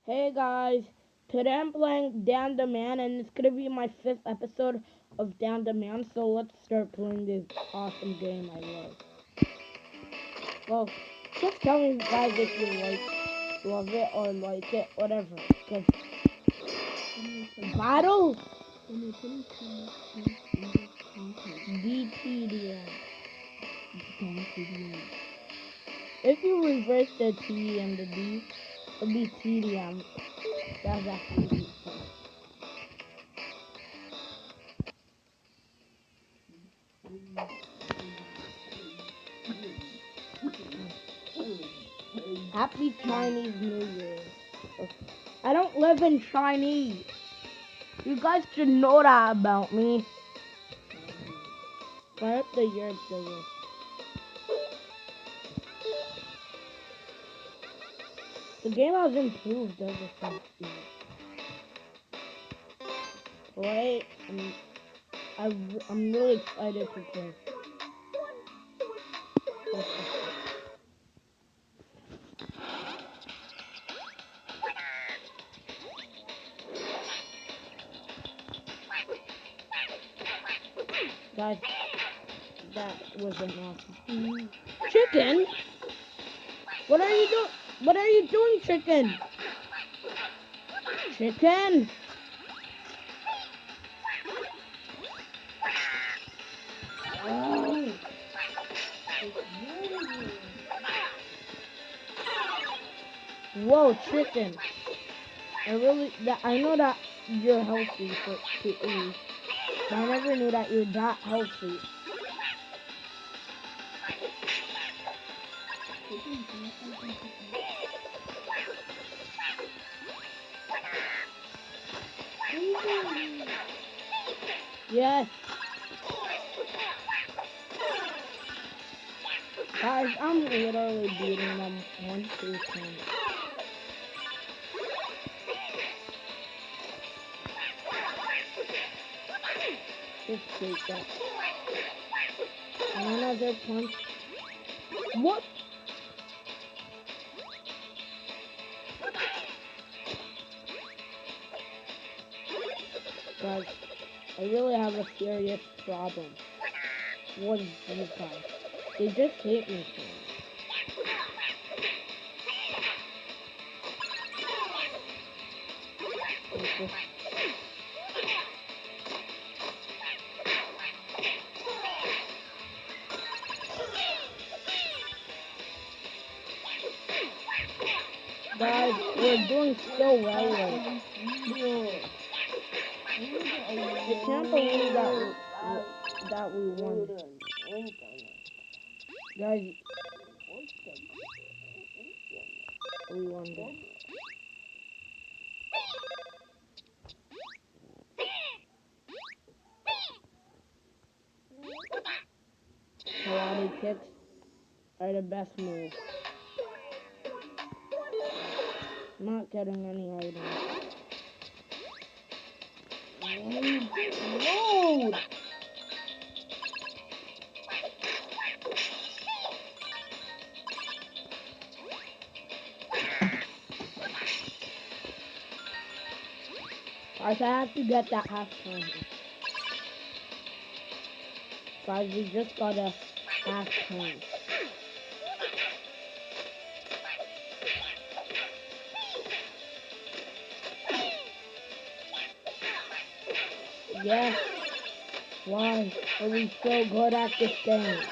Hey guys, today I'm playing Down the Man and it's gonna be my fifth episode of Down the Man, so let's start playing this awesome game I love. Well, just tell me guys if you love it or like it, whatever. Cause battle DTDM. If you reverse the T and the D, it'll be TDM. That's actually fun. Happy Chinese New Year. I don't live in Chinese. You guys should know that about me. I hope the year does. The game has improved ever since the play. I'm really excited to play. Guys, that was an awesome. Chicken? What are you doing? What are you doing, chicken? Chicken? Oh. Whoa, chicken. I know that you're healthy to eat. But I never knew that you're that healthy. Yes. Guys, I'm literally beating them 1 through 10. Just take that. And another punch. What? Guys, I really have a serious problem. What is these guys? They just hate me so much. Guys, we're doing so well right. I can't believe that we won. Guys, we won that. Karate kicks are the best move. Not getting any items. Load! Guys, I have to get that half time. Guys, we just got a half time. Yes. Why are we so good at this game?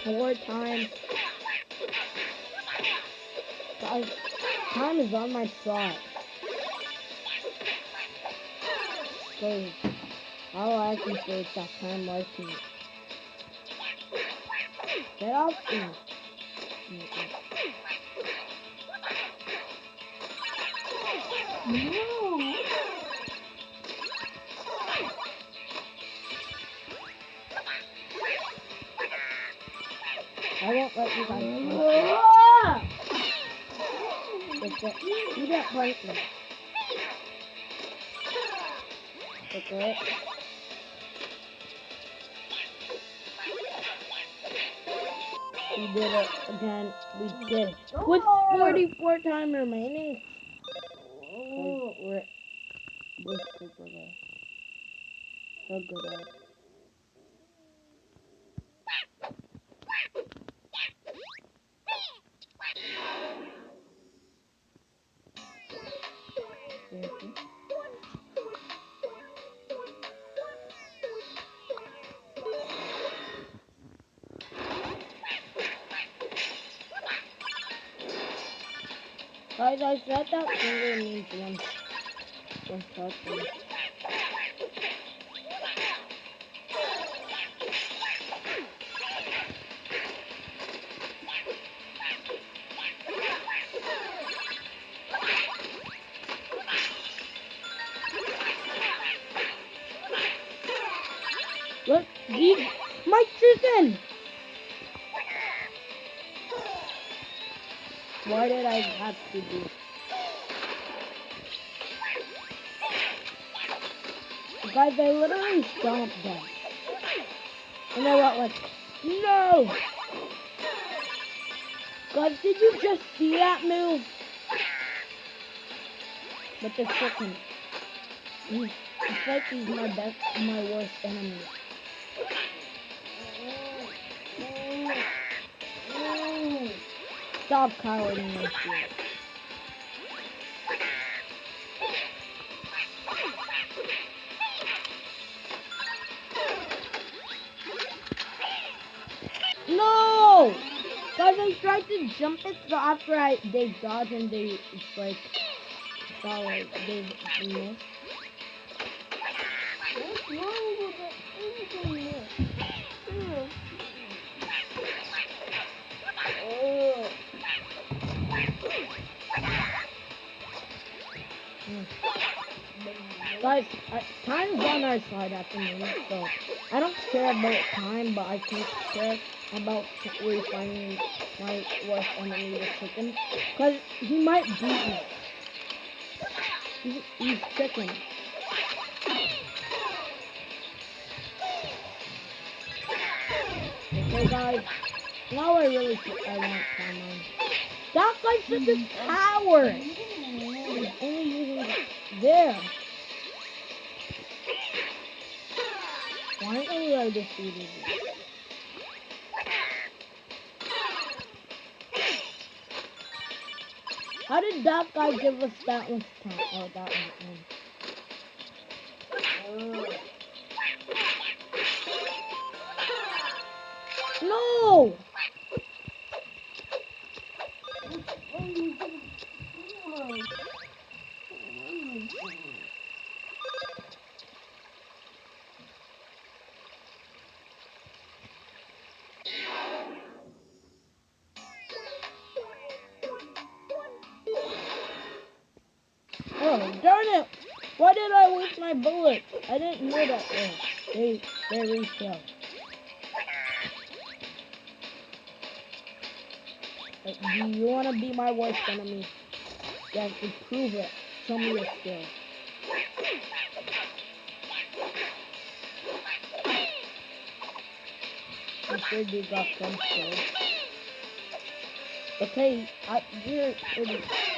More time. Guys, time is on my side. Cause all I can say is that time likes me. Get off me. No. I won't let you guys punch me. You can't punch me. Okay. We did it again. We did it. With 44 time remaining. We're super low. So good at it. Seriously. Guys, I said that finger means one touching. Look, my chicken! Why did I have to do? Guys, I literally stomped them. And I went like, no! Guys, did you just see that move? But the chicken, it's like he's my worst enemy. Stop cowarding my shield. No! Guys, I tried to jump it, so after they dodge and they, it's like, sorry, they missed. What's wrong with it? Guys, time's on our side at the moment, so I don't care about time, but I can care about finding my worst enemy, the chicken, because he might beat me. He's chicken. Okay, guys, now I want time on. That guy's such a coward! He's only using it there. Why only I defeated you? How did that guy give us that much time? Oh, that one. No! Oh, darn it! Why did I waste my bullets? I didn't know that. Oh, they refill. Do you want to be my worst enemy? Yes, to prove it. Show me your skill. I'm sure you got some skills. Okay,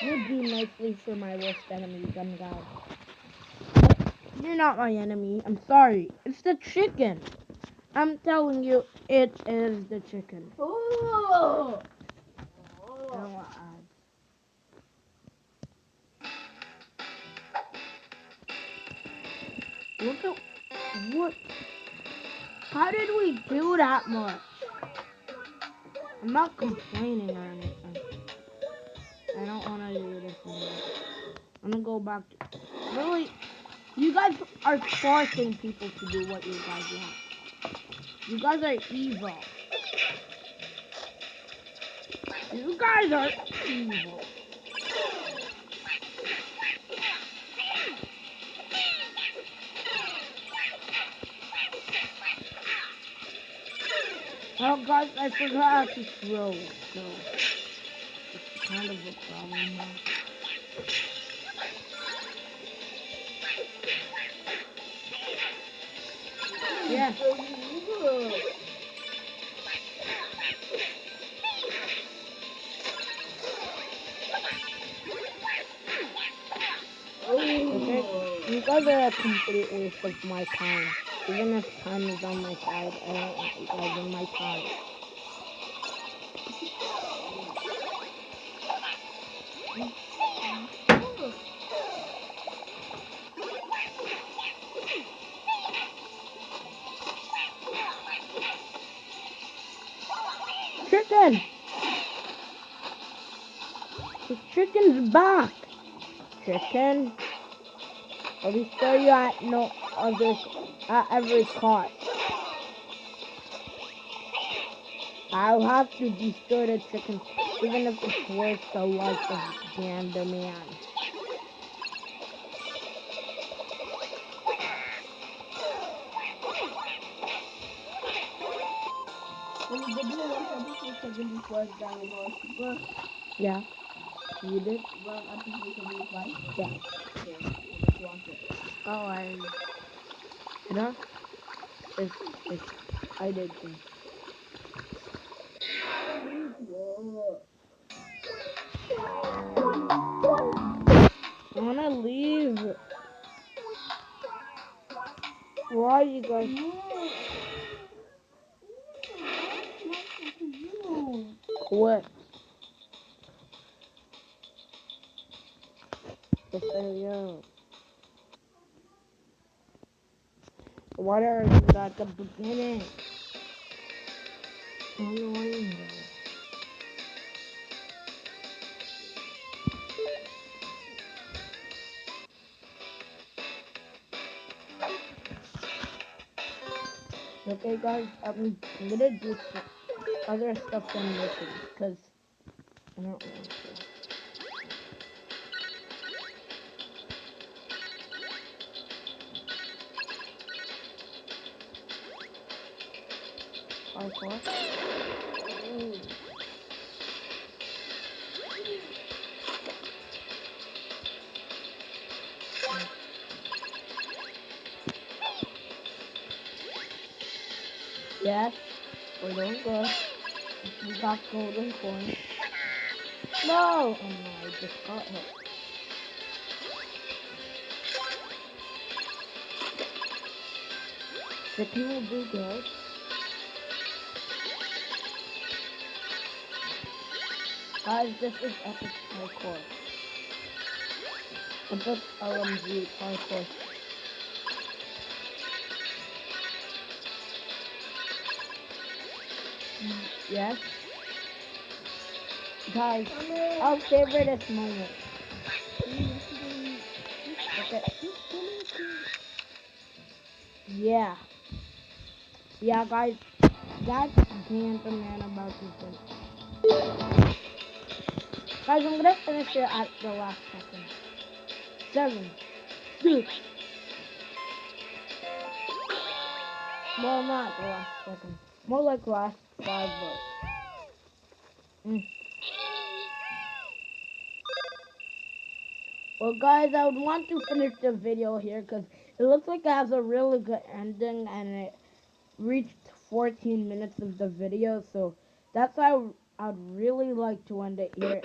you do nicely for my worst enemy, gun guy. You're not my enemy. I'm sorry. It's the chicken. I'm telling you, it is the chicken. Oh! I don't want ads. Look at what? How did we do that much? I'm not complaining or anything. I don't want to do this anymore. I'm gonna go back to... Really? You guys are forcing people to do what you guys want. You guys are evil. You guys are evil. Oh guys, I forgot to throw, so it's kind of a problem now. Yeah. Okay, you guys are a complete waste of my time. Even if time is on my side, I don't want you guys in my time. Chicken! The chicken's back! Chicken, I'll destroy you at no other, at every cost. I'll have to destroy the chicken, even if it's worth the life of Dan the man. Yeah, you did? Yeah. Oh, you know, it's, I did too. I wanna leave. Why you guys? What? Yes, I am. What are you at the beginning? Annoying. Okay, guys, I'm gonna do some other stuff than mission because I don't want to. Parkour. Yes, we're doing good. We got golden coins. No! Oh no, I just got hit. Chicken will do good. Guys, this is epic parkour. Epic LMG parkour. Yes. Guys, I'll savor this moment. Okay. Yeah. Yeah, guys. That's Dan the man about to finish. Guys, I'm gonna finish it at the last second. 7, 6. Well, not the last second. More like last 5 votes. Well, guys, I would want to finish the video here because it looks like it has a really good ending and it reached 14 minutes of the video. So that's why I'd really like to end it here.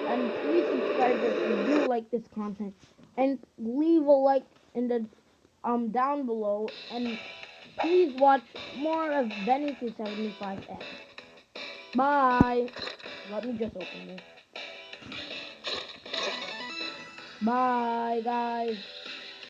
And please subscribe if you do like this content. And leave a like in the down below. And please watch more of Benny 275X. Bye. Let me just open this. Bye, guys.